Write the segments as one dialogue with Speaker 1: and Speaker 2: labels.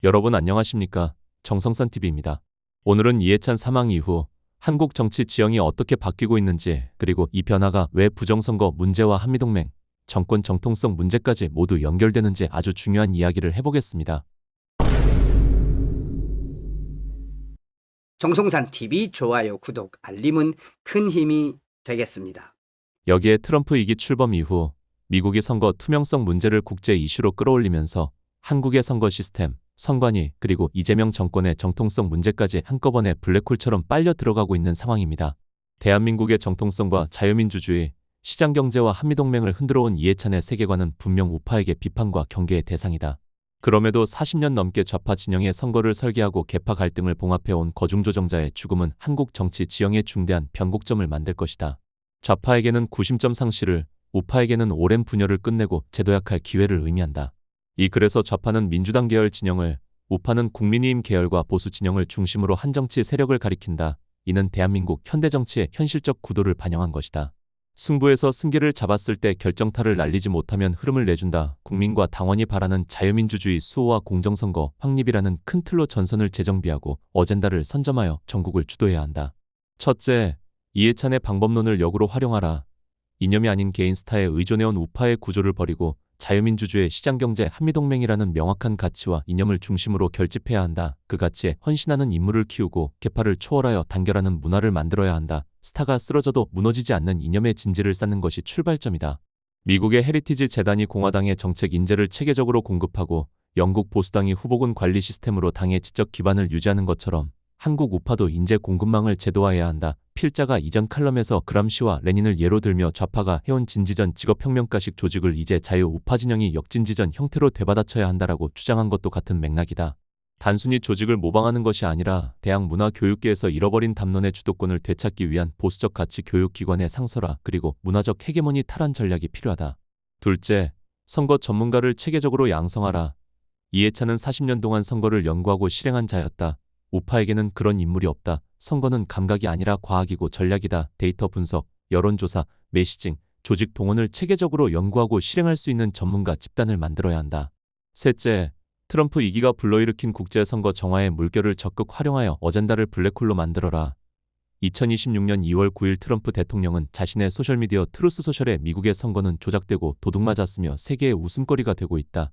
Speaker 1: 여러분 안녕하십니까? 정성산TV입니다. 오늘은 이해찬 사망 이후 한국 정치 지형이 어떻게 바뀌고 있는지, 그리고 이 변화가 왜 부정선거 문제와 한미동맹, 정권 정통성 문제까지 모두 연결되는지 아주 중요한 이야기를 해보겠습니다.
Speaker 2: 정성산TV 좋아요, 구독, 알림은 큰 힘이 되겠습니다.
Speaker 1: 여기에 트럼프 2기 출범 이후 미국이 선거 투명성 문제를 국제 이슈로 끌어올리면서 한국의 선거 시스템, 선관위, 그리고 이재명 정권의 정통성 문제까지 한꺼번에 블랙홀처럼 빨려 들어가고 있는 상황입니다. 대한민국의 정통성과 자유민주주의, 시장경제와 한미동맹을 흔들어온 이해찬의 세계관은 분명 우파에게 비판과 경계의 대상이다. 그럼에도 40년 넘게 좌파 진영의 선거를 설계하고 계파 갈등을 봉합해온 거중조정자의 죽음은 한국 정치 지형에 중대한 변곡점을 만들 것이다. 좌파에게는 구심점 상실을, 우파에게는 오랜 분열을 끝내고 재도약할 기회를 의미한다. 그래서 좌파는 민주당 계열 진영을, 우파는 국민의힘 계열과 보수 진영을 중심으로 한 정치 세력을 가리킨다. 이는 대한민국 현대 정치의 현실적 구도를 반영한 것이다. 승부에서 승기를 잡았을 때 결정타를 날리지 못하면 흐름을 내준다. 국민과 당원이 바라는 자유민주주의 수호와 공정선거 확립이라는 큰 틀로 전선을 재정비하고 어젠다를 선점하여 전국을 주도해야 한다. 첫째, 이해찬의 방법론을 역으로 활용하라. 이념이 아닌 개인 스타에 의존해온 우파의 구조를 버리고 자유민주주의, 시장경제, 한미동맹이라는 명확한 가치와 이념을 중심으로 결집해야 한다. 그 가치에 헌신하는 인물을 키우고 계파를 초월하여 단결하는 문화를 만들어야 한다. 스타가 쓰러져도 무너지지 않는 이념의 진지를 쌓는 것이 출발점이다. 미국의 헤리티지 재단이 공화당의 정책 인재를 체계적으로 공급하고 영국 보수당이 후보군 관리 시스템으로 당의 지적 기반을 유지하는 것처럼 한국 우파도 인재 공급망을 제도화해야 한다. 필자가 이전 칼럼에서 그람시와 레닌을 예로 들며 좌파가 해온 진지전 직업혁명가식 조직을 이제 자유 우파 진영이 역진지전 형태로 되받아쳐야 한다라고 주장한 것도 같은 맥락이다. 단순히 조직을 모방하는 것이 아니라 대학 문화 교육계에서 잃어버린 담론의 주도권을 되찾기 위한 보수적 가치 교육기관의 상설화, 그리고 문화적 헤게모니 탈환 전략이 필요하다. 둘째, 선거 전문가를 체계적으로 양성하라. 이해찬은 40년 동안 선거를 연구하고 실행한 자였다. 우파에게는 그런 인물이 없다. 선거는 감각이 아니라 과학이고 전략이다. 데이터 분석, 여론조사, 메시징, 조직 동원을 체계적으로 연구하고 실행할 수 있는 전문가 집단을 만들어야 한다. 셋째, 트럼프 2기가 불러일으킨 국제선거 정화의 물결을 적극 활용하여 어젠다를 블랙홀로 만들어라. 2026년 2월 9일 트럼프 대통령은 자신의 소셜미디어 트루스 소셜에 미국의 선거는 조작되고 도둑맞았으며 세계의 웃음거리가 되고 있다.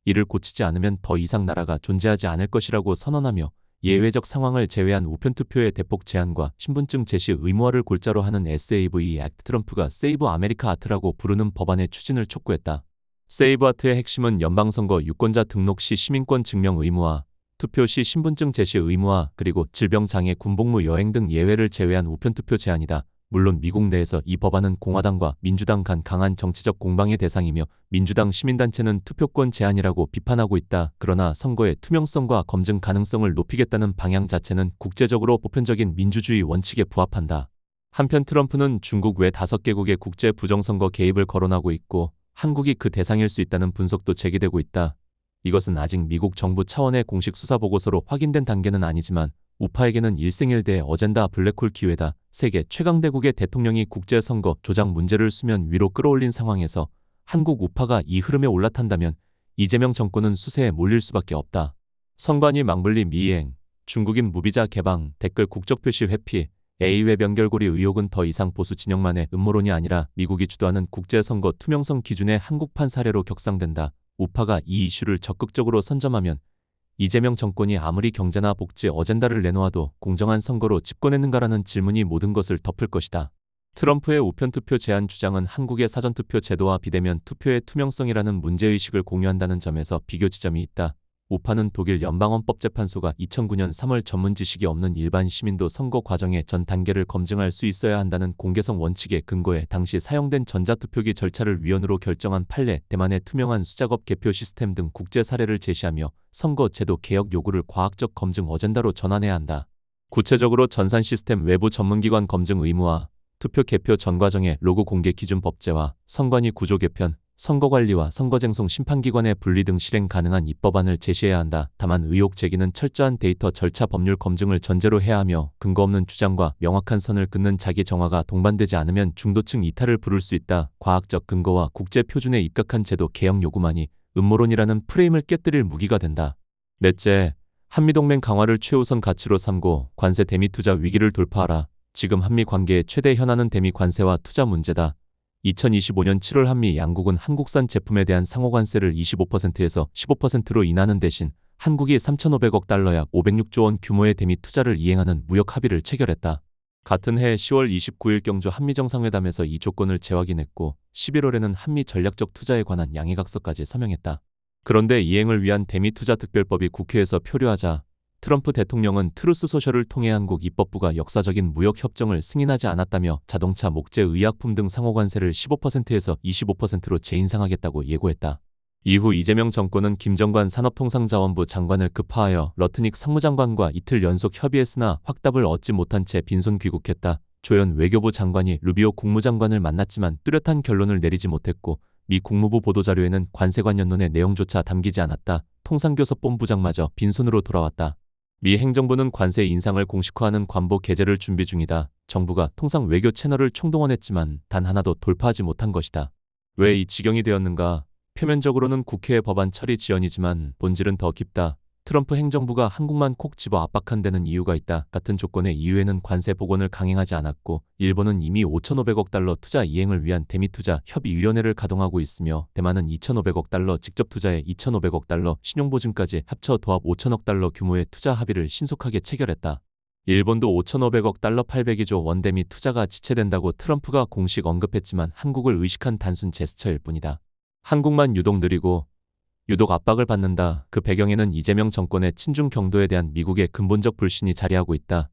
Speaker 1: 이를 고치지 않으면 더 이상 나라가 존재하지 않을 것이라고 선언하며 예외적 상황을 제외한 우편투표의 대폭 제한과 신분증 제시 의무화를 골자로 하는 SAV 액트, 트럼프가 세이브 아메리카 아트라고 부르는 법안의 추진을 촉구했다. 세이브 아트의 핵심은 연방선거 유권자 등록 시 시민권 증명 의무화, 투표 시 신분증 제시 의무화, 그리고 질병장애, 군복무, 여행 등 예외를 제외한 우편투표 제한이다. 물론 미국 내에서 이 법안은 공화당과 민주당 간 강한 정치적 공방의 대상이며 민주당 시민단체는 투표권 제한이라고 비판하고 있다. 그러나 선거의 투명성과 검증 가능성을 높이겠다는 방향 자체는 국제적으로 보편적인 민주주의 원칙에 부합한다. 한편 트럼프는 중국 외 5개국의 국제 부정선거 개입을 거론하고 있고 한국이 그 대상일 수 있다는 분석도 제기되고 있다. 이것은 아직 미국 정부 차원의 공식 수사보고서로 확인된 단계는 아니지만 우파에게는 일생일대의 어젠다 블랙홀 기회다. 세계 최강대국의 대통령이 국제선거 조작 문제를 수면 위로 끌어올린 상황에서 한국 우파가 이 흐름에 올라탄다면 이재명 정권은 수세에 몰릴 수밖에 없다. 선관위 망분리 미이행, 중국인 무비자 개방, 댓글 국적표시 회피, A외 연결고리 의혹은 더 이상 보수 진영만의 음모론이 아니라 미국이 주도하는 국제선거 투명성 기준의 한국판 사례로 격상된다. 우파가 이 이슈를 적극적으로 선점하면 이재명 정권이 아무리 경제나 복지 어젠다를 내놓아도 공정한 선거로 집권했는가라는 질문이 모든 것을 덮을 것이다. 트럼프의 우편투표 제한 주장은 한국의 사전투표 제도와 비대면 투표의 투명성이라는 문제의식을 공유한다는 점에서 비교 지점이 있다. 우파는 독일 연방헌법재판소가 2009년 3월 전문 지식이 없는 일반 시민도 선거 과정의 전 단계를 검증할 수 있어야 한다는 공개성 원칙에 근거해 당시 사용된 전자투표기 절차를 위헌으로 결정한 판례, 대만의 투명한 수작업 개표 시스템 등 국제 사례를 제시하며 선거 제도 개혁 요구를 과학적 검증 어젠다로 전환해야 한다. 구체적으로 전산 시스템 외부 전문기관 검증 의무화, 투표 개표 전 과정의 로그 공개 기준 법제화, 선관위 구조 개편, 선거관리와 선거쟁송 심판기관의 분리 등 실행 가능한 입법안을 제시해야 한다. 다만 의혹 제기는 철저한 데이터 절차 법률 검증을 전제로 해야 하며 근거 없는 주장과 명확한 선을 긋는 자기 정화가 동반되지 않으면 중도층 이탈을 부를 수 있다. 과학적 근거와 국제 표준에 입각한 제도 개혁 요구만이 음모론이라는 프레임을 깨뜨릴 무기가 된다. 넷째, 한미동맹 강화를 최우선 가치로 삼고 관세 대미 투자 위기를 돌파하라. 지금 한미 관계의 최대 현안은 대미 관세와 투자 문제다. 2025년 7월 한미 양국은 한국산 제품에 대한 상호관세를 25%에서 15%로 인하는 대신 한국이 3,500억 달러 약 506조 원 규모의 대미 투자를 이행하는 무역 합의를 체결했다. 같은 해 10월 29일 경주 한미정상회담에서 이 조건을 재확인했고 11월에는 한미 전략적 투자에 관한 양해각서까지 서명했다. 그런데 이행을 위한 대미 투자 특별법이 국회에서 표류하자 트럼프 대통령은 트루스 소셜을 통해 한국 입법부가 역사적인 무역 협정을 승인하지 않았다며 자동차, 목재, 의약품 등 상호관세를 15%에서 25%로 재인상하겠다고 예고했다. 이후 이재명 정권은 김정관 산업통상자원부 장관을 급파하여 러트닉 상무장관과 이틀 연속 협의했으나 확답을 얻지 못한 채 빈손 귀국했다. 조현 외교부 장관이 루비오 국무장관을 만났지만 뚜렷한 결론을 내리지 못했고 미 국무부 보도자료에는 관세 관련론의 내용조차 담기지 않았다. 통상교섭본부장마저 빈손으로 돌아왔다. 미 행정부는 관세 인상을 공식화하는 관보 게재를 준비 중이다. 정부가 통상 외교 채널을 총동원했지만 단 하나도 돌파하지 못한 것이다. 왜 이 지경이 되었는가? 표면적으로는 국회의 법안 처리 지연이지만 본질은 더 깊다. 트럼프 행정부가 한국만 콕 집어 압박한 데는 이유가 있다. 같은 조건의 이후에는 관세 복원을 강행하지 않았고 일본은 이미 5,500억 달러 투자 이행을 위한 대미투자 협의위원회를 가동하고 있으며 대만은 2,500억 달러 직접 투자에 2,500억 달러 신용보증까지 합쳐 도합 5,000억 달러 규모의 투자 합의를 신속하게 체결했다. 일본도 5,500억 달러 802조 원 대미 투자가 지체된다고 트럼프가 공식 언급했지만 한국을 의식한 단순 제스처일 뿐이다. 한국만 유독 느리고 유독 압박을 받는다. 그 배경에는 이재명 정권의 친중 경도에 대한 미국의 근본적 불신이 자리하고 있다.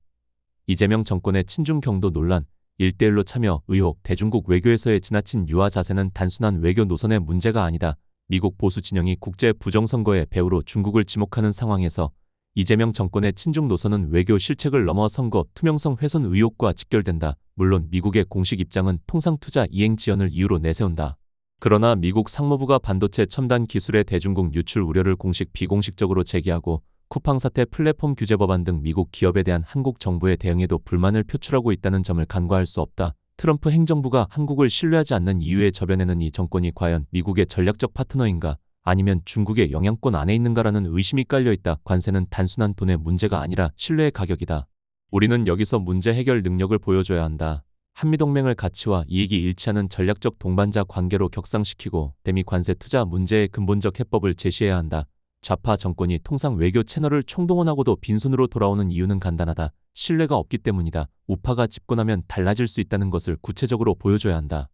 Speaker 1: 이재명 정권의 친중 경도 논란, 1대1로 참여 의혹, 대중국 외교에서의 지나친 유화 자세는 단순한 외교 노선의 문제가 아니다. 미국 보수 진영이 국제 부정선거의 배후로 중국을 지목하는 상황에서 이재명 정권의 친중 노선은 외교 실책을 넘어 선거 투명성 훼손 의혹과 직결된다. 물론 미국의 공식 입장은 통상투자 이행 지연을 이유로 내세운다. 그러나 미국 상무부가 반도체 첨단 기술의 대중국 유출 우려를 공식 비공식적으로 제기하고 쿠팡 사태 플랫폼 규제 법안 등 미국 기업에 대한 한국 정부의 대응에도 불만을 표출하고 있다는 점을 간과할 수 없다. 트럼프 행정부가 한국을 신뢰하지 않는 이유의 저변에는 이 정권이 과연 미국의 전략적 파트너인가 아니면 중국의 영향권 안에 있는가라는 의심이 깔려있다. 관세는 단순한 돈의 문제가 아니라 신뢰의 가격이다. 우리는 여기서 문제 해결 능력을 보여줘야 한다. 한미동맹을 가치와 이익이 일치하는 전략적 동반자 관계로 격상시키고 대미 관세 투자 문제의 근본적 해법을 제시해야 한다. 좌파 정권이 통상 외교 채널을 총동원하고도 빈손으로 돌아오는 이유는 간단하다. 신뢰가 없기 때문이다. 우파가 집권하면 달라질 수 있다는 것을 구체적으로 보여줘야 한다.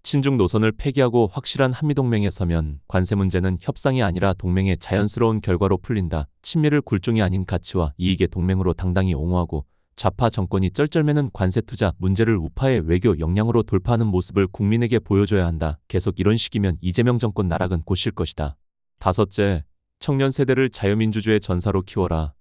Speaker 1: 친중 노선을 폐기하고 확실한 한미동맹에 서면 관세 문제는 협상이 아니라 동맹의 자연스러운 결과로 풀린다. 친미를 굴종이 아닌 가치와 이익의 동맹으로 당당히 옹호하고 좌파 정권이 쩔쩔매는 관세 투자 문제를 우파의 외교 역량으로 돌파하는 모습을 국민에게 보여줘야 한다. 계속 이런 식이면 이재명 정권 나락은 곧실 것이다. 다섯째, 청년 세대를 자유민주주의 전사로 키워라.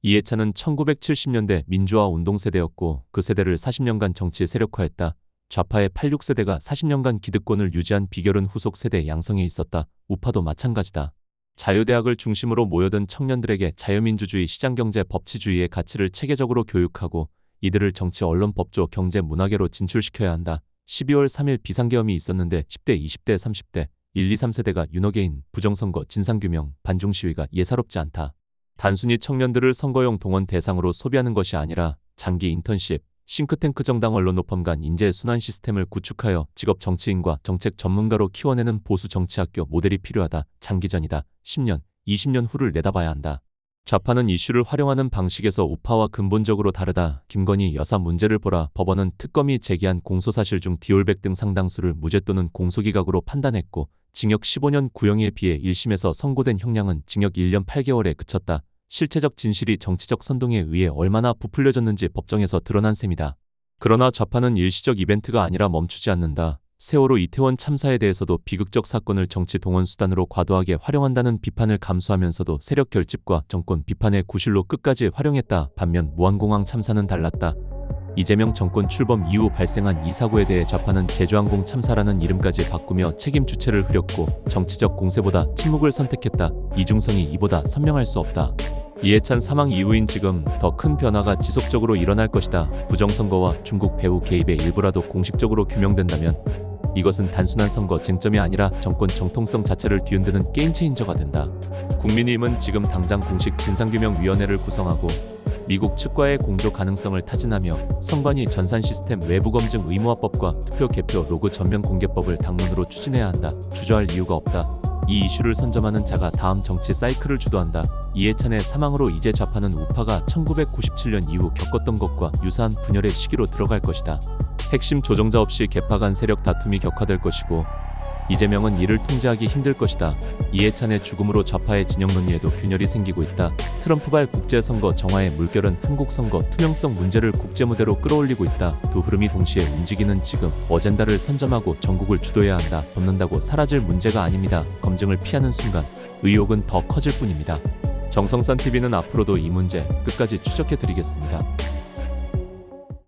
Speaker 1: 이해찬은 1970년대 민주화 운동 세대였고 그 세대를 40년간 정치 세력화했다. 좌파의 86세대가 40년간 기득권을 유지한 비결은 후속 세대 양성에 있었다. 우파도 마찬가지다. 자유대학을 중심으로 모여든 청년들에게 자유민주주의, 시장경제, 법치주의의 가치를 체계적으로 교육하고 이들을 정치, 언론, 법조, 경제, 문화계로 진출시켜야 한다. 12월 3일 비상계엄이 있었는데 10대, 20대, 30대, 1, 2, 3세대가 윤호개인, 부정선거, 진상규명, 반중시위가 예사롭지 않다. 단순히 청년들을 선거용 동원 대상으로 소비하는 것이 아니라 장기 인턴십, 싱크탱크 정당 언론 노펌 간 인재 순환 시스템을 구축하여 직업 정치인과 정책 전문가로 키워내는 보수 정치학교 모델이 필요하다. 장기전이다. 10년, 20년 후를 내다봐야 한다. 좌파는 이슈를 활용하는 방식에서 우파와 근본적으로 다르다. 김건희 여사 문제를 보라. 법원은 특검이 제기한 공소사실 중 디올백 등 상당수를 무죄 또는 공소기각으로 판단했고 징역 15년 구형에 비해 1심에서 선고된 형량은 징역 1년 8개월에 그쳤다. 실체적 진실이 정치적 선동에 의해 얼마나 부풀려졌는지 법정에서 드러난 셈이다. 그러나 좌파는 일시적 이벤트가 아니라 멈추지 않는다. 세월호 이태원 참사에 대해서도 비극적 사건을 정치 동원 수단으로 과도하게 활용한다는 비판을 감수하면서도 세력 결집과 정권 비판의 구실로 끝까지 활용했다. 반면 무안공항 참사는 달랐다. 이재명 정권 출범 이후 발생한 이 사고에 대해 좌파는 제주항공 참사라는 이름까지 바꾸며 책임 주체를 흐렸고 정치적 공세보다 침묵을 선택했다. 이중성이 이보다 선명할 수 없다. 이해찬 사망 이후인 지금 더 큰 변화가 지속적으로 일어날 것이다. 부정선거와 중국 배후 개입의 일부라도 공식적으로 규명된다면 이것은 단순한 선거 쟁점이 아니라 정권 정통성 자체를 뒤흔드는 게임 체인저가 된다. 국민의힘은 지금 당장 공식 진상규명위원회를 구성하고 미국 측과의 공조 가능성을 타진하며 선관위 전산 시스템 외부 검증 의무화법과 투표 개표 로그 전면 공개법을 당론으로 추진해야 한다. 주저할 이유가 없다. 이 이슈를 선점하는 자가 다음 정치 사이클을 주도한다. 이해찬의 사망으로 이제 좌파는 우파가 1997년 이후 겪었던 것과 유사한 분열의 시기로 들어갈 것이다. 핵심 조정자 없이 개파 간 세력 다툼이 격화될 것이고 이재명은 이를 통제하기 힘들 것이다. 이해찬의 죽음으로 좌파의 진영 논의에도 균열이 생기고 있다. 트럼프발 국제선거 정화의 물결은 한국 선거 투명성 문제를 국제무대로 끌어올리고 있다. 두 흐름이 동시에 움직이는 지금 어젠다를 선점하고 전국을 주도해야 한다. 덮는다고 사라질 문제가 아닙니다. 검증을 피하는 순간 의혹은 더 커질 뿐입니다. 정성산 TV는 앞으로도 이 문제 끝까지 추적해 드리겠습니다.